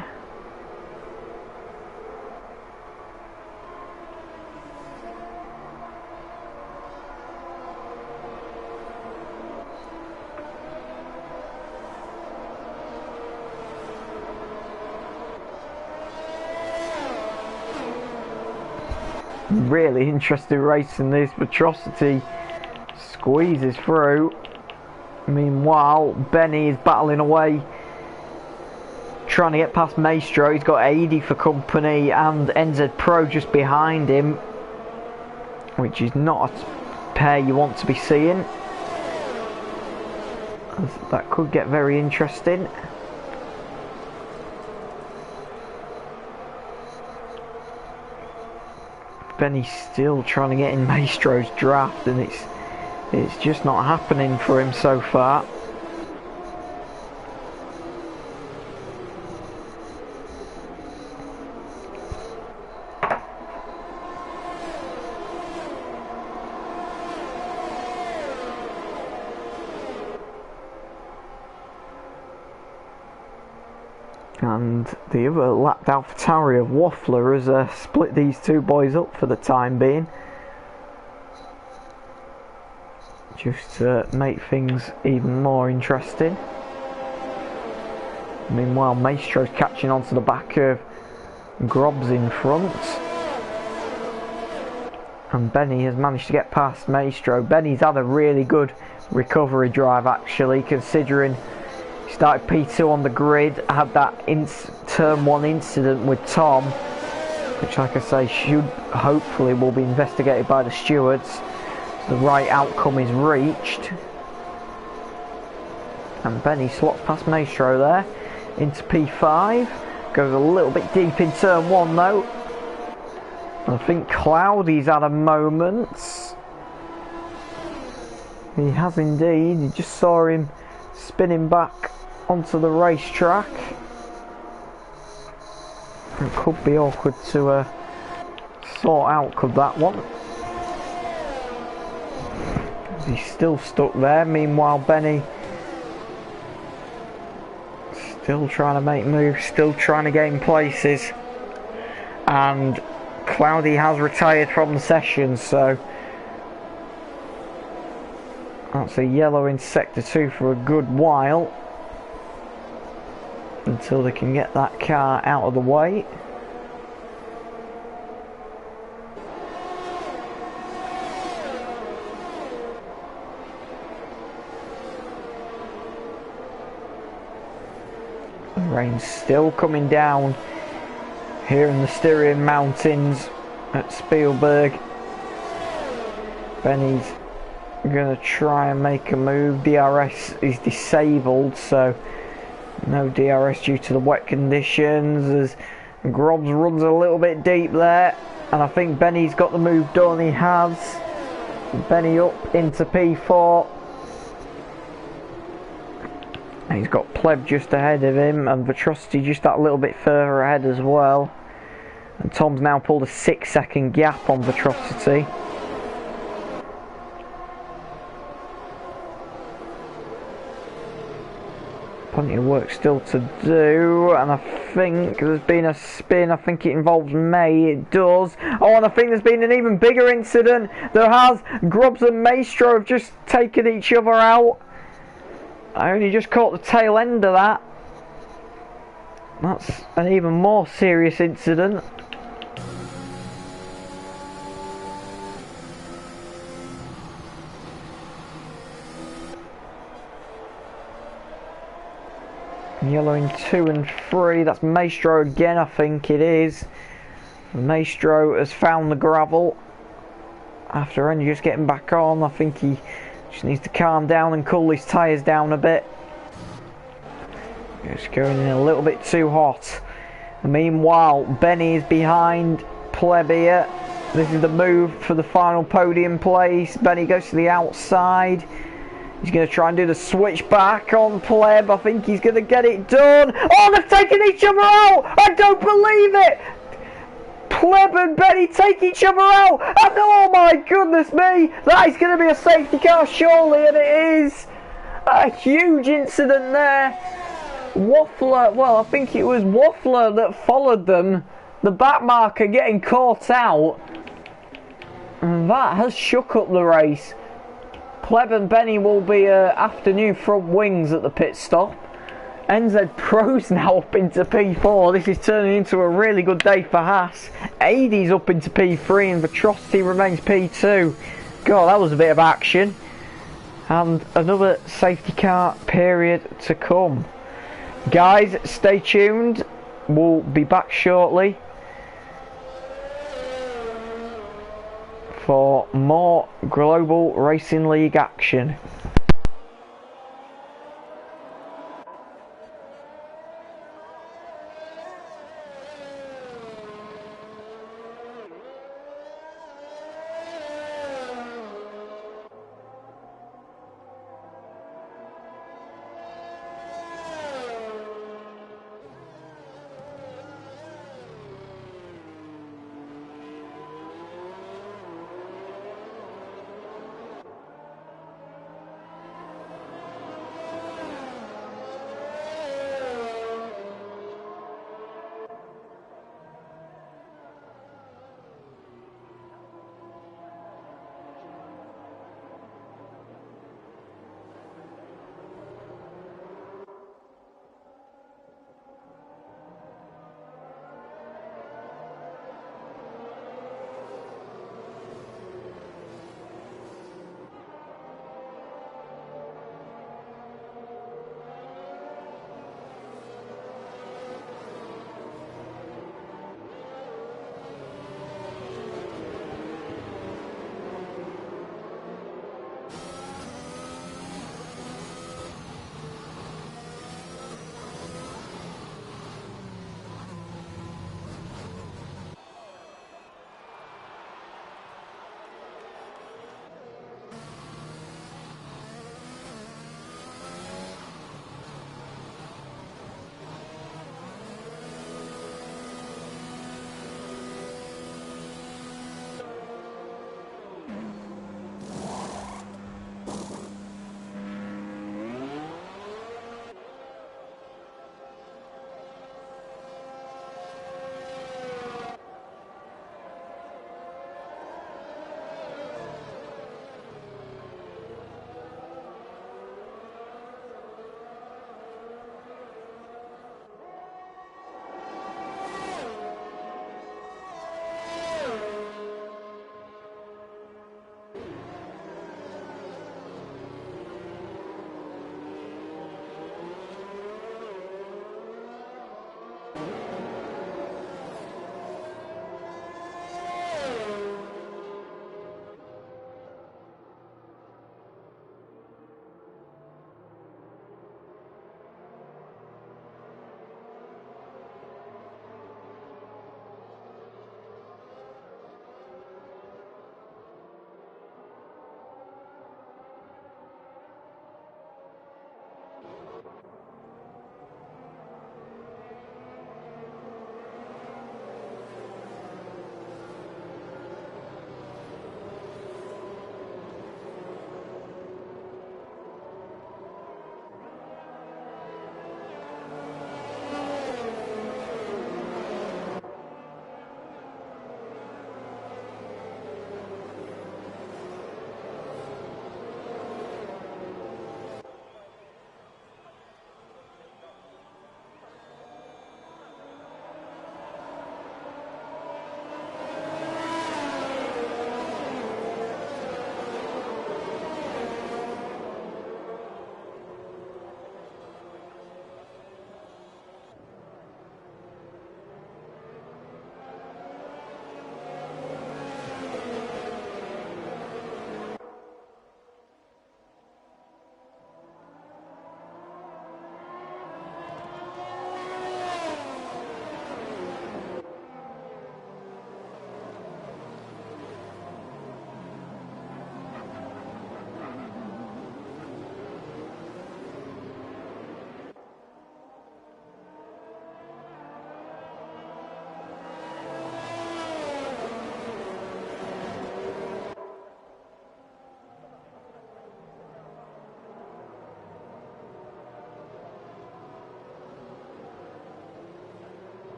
Really interesting race in this. Atrocity squeezes through. Meanwhile, Benny is battling away, trying to get past Maestro. He's got 80 for company and NZ Pro just behind him, which is not a pair you want to be seeing. That could get very interesting. Benny's still trying to get in Maestro's draft and it's just not happening for him so far. And the other lapped AlphaTauri of Waffler has split these two boys up for the time being, just to make things even more interesting. Meanwhile, Maestro's catching onto the back of Grobs in front, and Benny has managed to get past Maestro. Benny's had a really good recovery drive actually, considering he started P2 on the grid, had that turn 1 incident with Tom, which, like I say, should hopefully will be investigated by the stewards. So the right outcome is reached. And Benny slots past Maestro there into P5. Goes a little bit deep in turn 1 though. I think Cloudy's had a moment. He has indeed. You just saw him spinning back onto the racetrack. It could be awkward to sort out, could that one. He's still stuck there. Meanwhile, Benny still trying to make moves, still trying to gain places. And Cloudy has retired from the session, so That's a yellow in Sector 2 for a good while. Until they can get that car out of the way. The rain's still coming down here in the Styrian Mountains at Spielberg. Benny's going to try and make a move. DRS is disabled, so no DRS due to the wet conditions. As Grobs runs a little bit deep there, and I think Benny's got the move done. He has. Benny up into P4. And he's got Pleb just ahead of him, and Vitrosity just that little bit further ahead as well. And Tom's now pulled a 6-second gap on Vitrosity. Plenty of work still to do, and I think there's been a spin. I think it involves May. It does. Oh, and I think there's been an even bigger incident. There has. Grubbs and Maestro have just taken each other out. I only just caught the tail end of that. That's an even more serious incident. Yellow in 2 and 3. That's Maestro again, I think it is. Maestro has found the gravel. After only just getting back on, I think he just needs to calm down and cool his tyres down a bit. It's going in a little bit too hot. And meanwhile, Benny is behind Pleb here. This is the move for the final podium place. Benny goes to the outside. He's going to try and do the switch back on Pleb. I think he's going to get it done. Oh, they've taken each other out! I don't believe it! Pleb and Benny take each other out! And oh my goodness me! That is going to be a safety car surely, and it is! A huge incident there. Waffler, well I think it was Waffler that followed them. The back marker getting caught out. And that has shook up the race. Pleb and Benny will be afternoon front wings at the pit stop. NZ Pro's now up into P4. This is turning into a really good day for Haas. AD's up into P3 and Vitrosity remains P2. God, that was a bit of action. And another safety car period to come. Guys, stay tuned. We'll be back shortly for more Global Racing League action.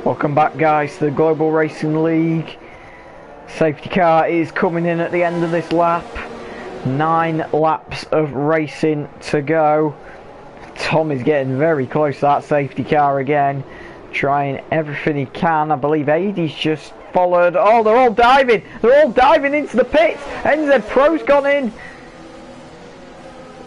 Welcome back, guys, to the Global Racing League. Safety car is coming in at the end of this lap. 9 laps of racing to go. Tom is getting very close to that safety car again, trying everything he can. I believe Ady's just followed. Oh, they're all diving. They're all diving into the pits. NZ Pro's gone in.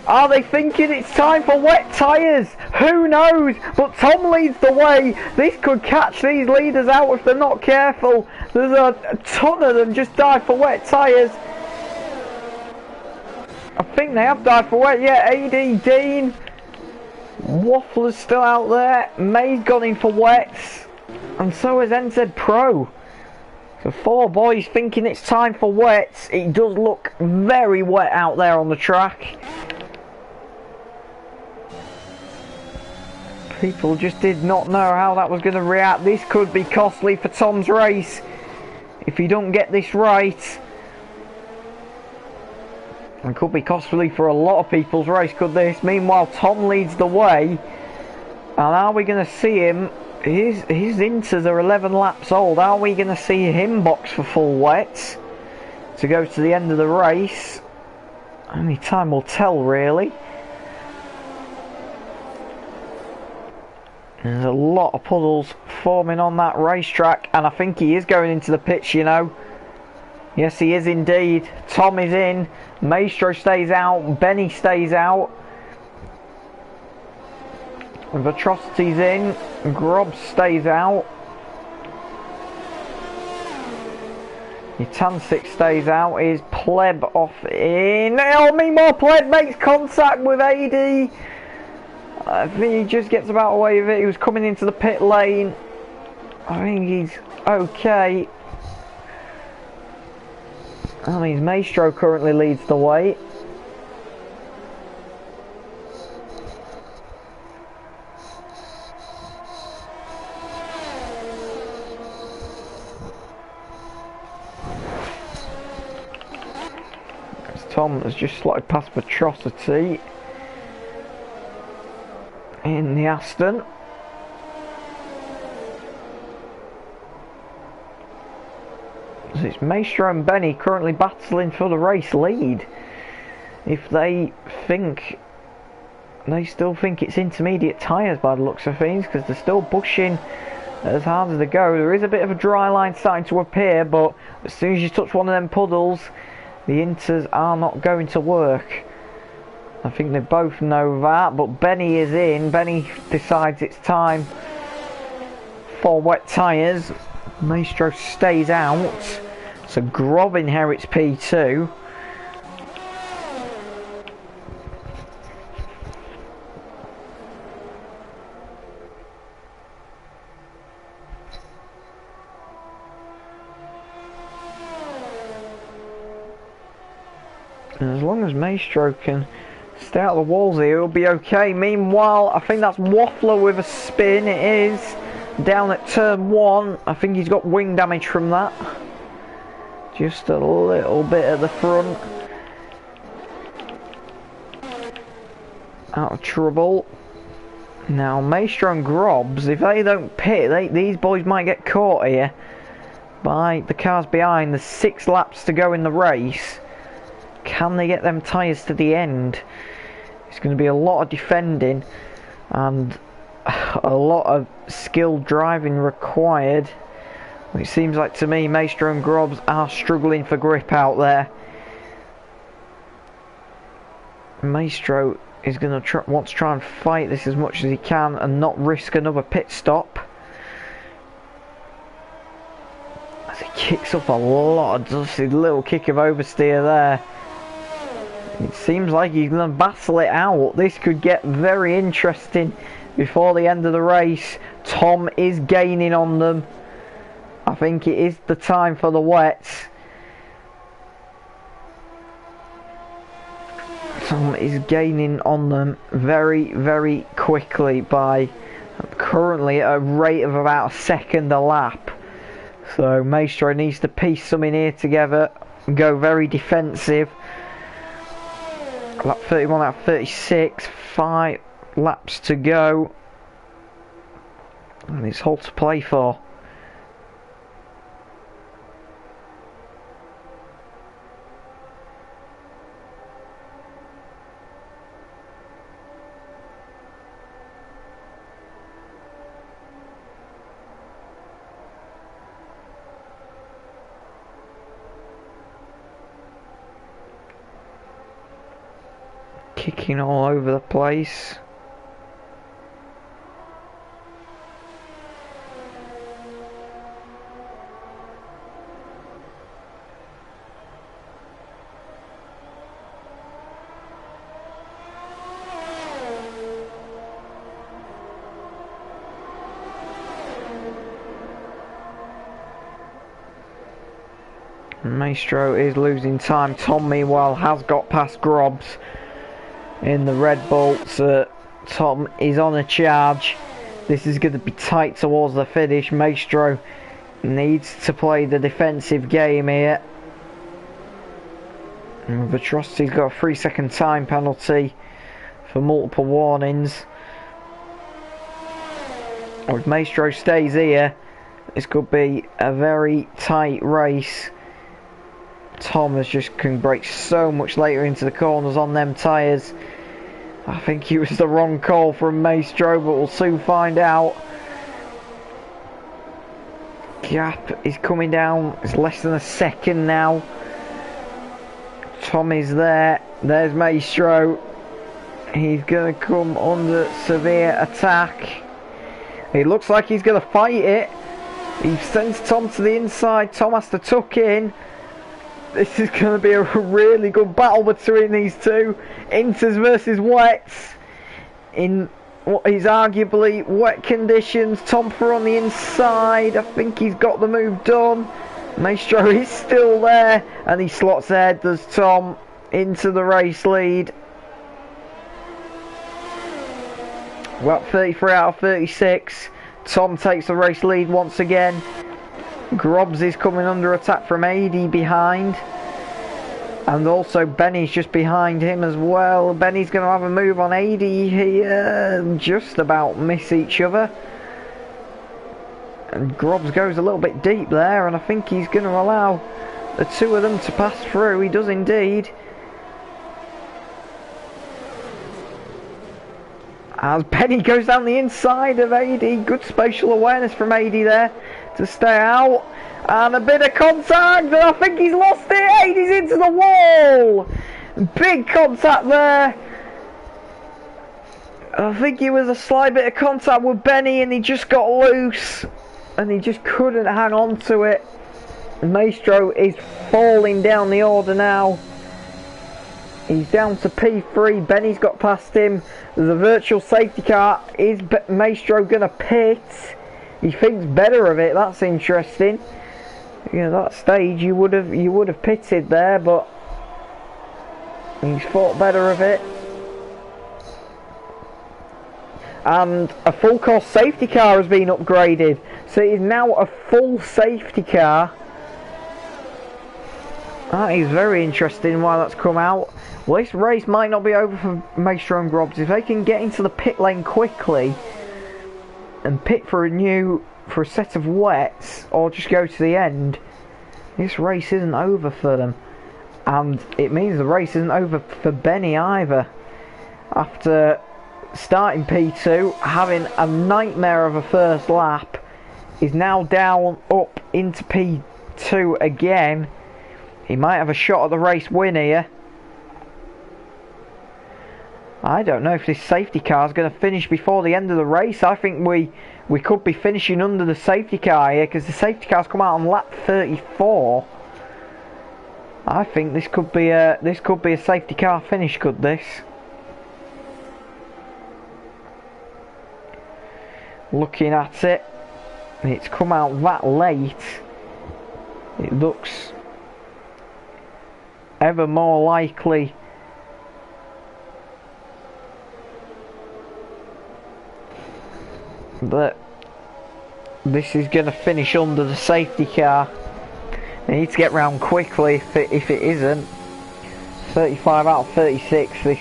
Are they thinking it's time for wet tyres? Who knows? But Tom leads the way. This could catch these leaders out if they're not careful. There's a ton of them just dive for wet tyres. I think they have dived for wet. Yeah, AD, Dean. Waffler's still out there. May's gone in for wets. And so has NZ Pro. So 4 boys thinking it's time for wets. It does look very wet out there on the track. People just did not know how that was going to react. This could be costly for Tom's race if he don't get this right. It could be costly for a lot of people's race, could this? Meanwhile, Tom leads the way. And are we going to see him? His inters are 11 laps old. Are we going to see him box for full wets to go to the end of the race? Only time will tell, really. There's a lot of puddles forming on that racetrack, and I think he is going into the pits, you know. Yes, he is indeed. Tom is in. Maestro stays out. Benny stays out. Atrocity's in. Grob stays out. Utancic stays out. Is Pleb off in? Oh, meanwhile, Pleb makes contact with AD. I think he just gets about away with it. He was coming into the pit lane. I think he's okay. That means Maestro currently leads the way. Tom has just slotted past Atrocity in the Aston. So it's Maestro and Benny currently battling for the race lead. If they still think it's intermediate tyres by the looks of things, because they're still pushing as hard as they go. There is a bit of a dry line starting to appear, but as soon as you touch one of them puddles, the inters are not going to work. I think they both know that, but Benny is in. Benny decides it's time for wet tyres. Maestro stays out. So Grob inherits P2. And as long as Maestro can stay out of the walls here, it'll be okay. Meanwhile, I think that's Waffler with a spin. It is down at turn 1. I think he's got wing damage from that. Just a little bit at the front. Out of trouble. Now, Maestro and Grobs, if they don't pit, these boys might get caught here by the cars behind. There's 6 laps to go in the race. Can they get them tyres to the end? It's going to be a lot of defending and a lot of skilled driving required. It seems like to me Maestro and Grobs are struggling for grip out there. Maestro is going to want to try and fight this as much as he can and not risk another pit stop. As he kicks up a lot, just a little kick of oversteer there. It seems like he's going to battle it out. This could get very interesting before the end of the race. Tom is gaining on them. I think it is the time for the wets. Tom is gaining on them very, very quickly by currently at a rate of about a second a lap. So Maestro needs to piece some in here together and go very defensive. Lap 31 out of 36, 5 laps to go. And it's all to play for. Kicking all over the place. Maestro is losing time. Tom, meanwhile, has got past Grobs in the Red Bull. So Tom is on a charge. This is going to be tight towards the finish. Maestro needs to play the defensive game here. And Vetrosity's got a 3-second time penalty for multiple warnings. Or if Maestro stays here, this could be a very tight race. Thomas just can brake so much later into the corners on them tyres. I think it was the wrong call from Maestro, but we'll soon find out. Gap is coming down. It's less than a second now. Tom is there. There's Maestro. He's going to come under severe attack. It looks like he's going to fight it. He sends Tom to the inside. Tom has to tuck in. This is going to be a really good battle between these two. Inters versus wets. In what is arguably wet conditions. Tom on the inside. I think he's got the move done. Maestro is still there. And he slots ahead, does Tom, into the race lead. Well, 33 out of 36. Tom takes the race lead once again. Grobs is coming under attack from AD behind. And also Benny's just behind him as well. Benny's going to have a move on AD here. Just about miss each other. And Grobs goes a little bit deep there. And I think he's going to allow the two of them to pass through. He does indeed. As Benny goes down the inside of AD. Good spatial awareness from AD there to stay out. And a bit of contact, and I think he's lost it. AD's into the wall. Big contact there. I think it was a slight bit of contact with Benny, and he just got loose. And he just couldn't hang on to it. Maestro is falling down the order now. He's down to P3. Benny's got past him. There's a virtual safety car. Is Maestro going to pit? He thinks better of it. That's interesting. You know, that stage you would have pitted there, but he's thought better of it. And a full course safety car has been upgraded, so it is now a full safety car. That is very interesting why that's come out. Well, this race might not be over for Maestro and Grobs. If they can get into the pit lane quickly and pit for a set of wets, or just go to the end, this race isn't over for them. And it means the race isn't over for Benny either. After starting P2, having a nightmare of a first lap, is now down up into P2 again. He might have a shot at the race win here. I don't know if this safety car is going to finish before the end of the race. I think we could be finishing under the safety car here, because the safety car's come out on lap 34. I think this could be a safety car finish, could this? Looking at it, it's come out that late. It looks ever more likely that this is going to finish under the safety car. They need to get round quickly if it isn't. 35 out of 36. They're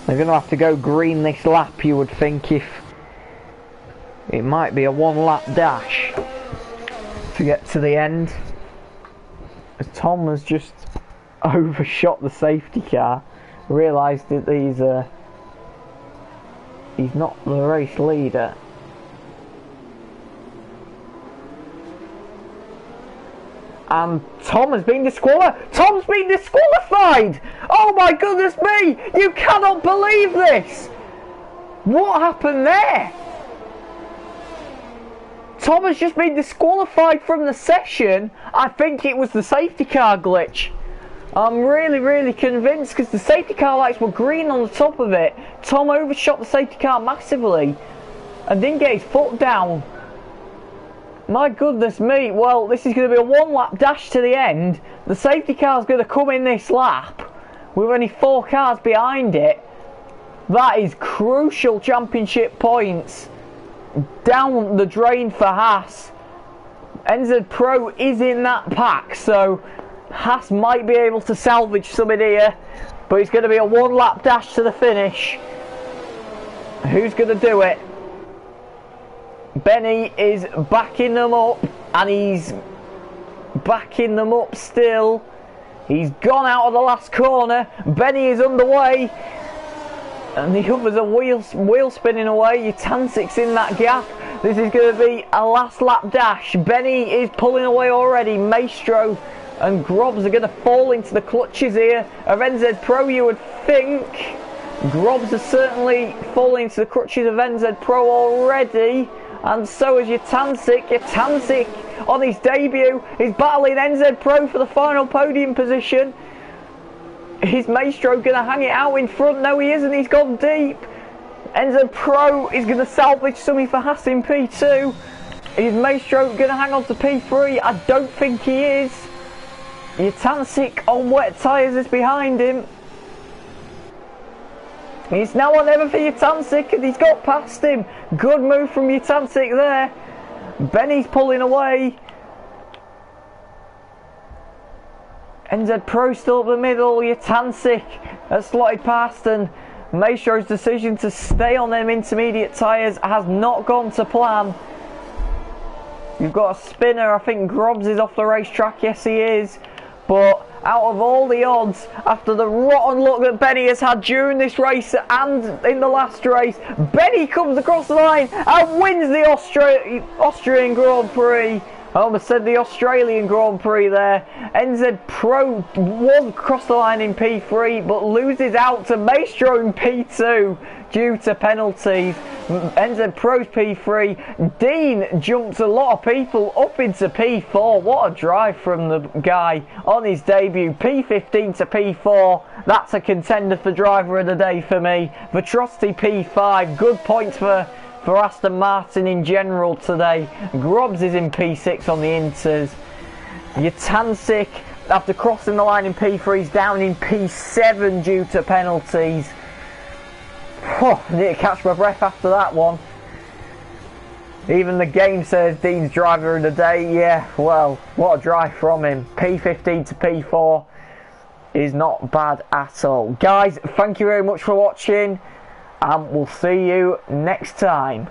going to have to go green this lap, you would think, if It might be a one-lap dash to get to the end. As Tom has just overshot the safety car, realised that he's not the race leader. And Tom has been disqualified. Tom's been disqualified! Oh my goodness me! You cannot believe this! What happened there? Tom has just been disqualified from the session. I think it was the safety car glitch. I'm really convinced, because the safety car lights were green on the top of it. Tom overshot the safety car massively and didn't get his foot down. My goodness me. Well, this is going to be a one-lap dash to the end. The safety car is going to come in this lap with only 4 cars behind it. That is crucial championship points down the drain for Haas. NZ Pro is in that pack, so Haas might be able to salvage something here, but it's going to be a one-lap dash to the finish. Who's going to do it? Benny is backing them up, and he's backing them up still. He's gone out of the last corner. Benny is underway, and the others are wheel spinning away. Yutansik's in that gap. This is going to be a last lap dash. Benny is pulling away already. Maestro and Grobs are going to fall into the clutches here of NZ Pro, you would think. Grobs are certainly falling into the clutches of NZ Pro already, and so is Yutansik. Yutansik on his debut is battling NZ Pro for the final podium position. Is Maestro going to hang it out in front? No, he isn't. He's gone deep. NZ Pro is going to salvage something for Haas in P2. Is Maestro going to hang on to P3? I don't think he is. Yutansik on wet tyres is behind him. It's now or never for Yutansik, and he's got past him. Good move from Yutansik there. Benny's pulling away. NZ Pro still up the middle. Yutansik has slotted past, and Maestro's decision to stay on them intermediate tyres has not gone to plan. You've got a spinner. I think Grobs is off the racetrack. Yes, he is. But out of all the odds, after the rotten luck that Benny has had during this race and in the last race, Benny comes across the line and wins the Austrian Grand Prix. I almost said the Australian Grand Prix there. NZ Pro was across the line in P3, but loses out to Maestro in P2 due to penalties. NZ Pro's P3. Dean jumps a lot of people up into P4. What a drive from the guy on his debut. P15 to P4. That's a contender for driver of the day for me. Vitrosity P5. Good points for Aston Martin in general today. Grobs is in P6 on the inters. Yutansik, after crossing the line in P3, is down in P7 due to penalties. I need to catch my breath after that one. Even the game says Dean's driver of the day. Yeah, well, what a drive from him. P15 to P4 is not bad at all. Guys, thank you very much for watching, and we'll see you next time.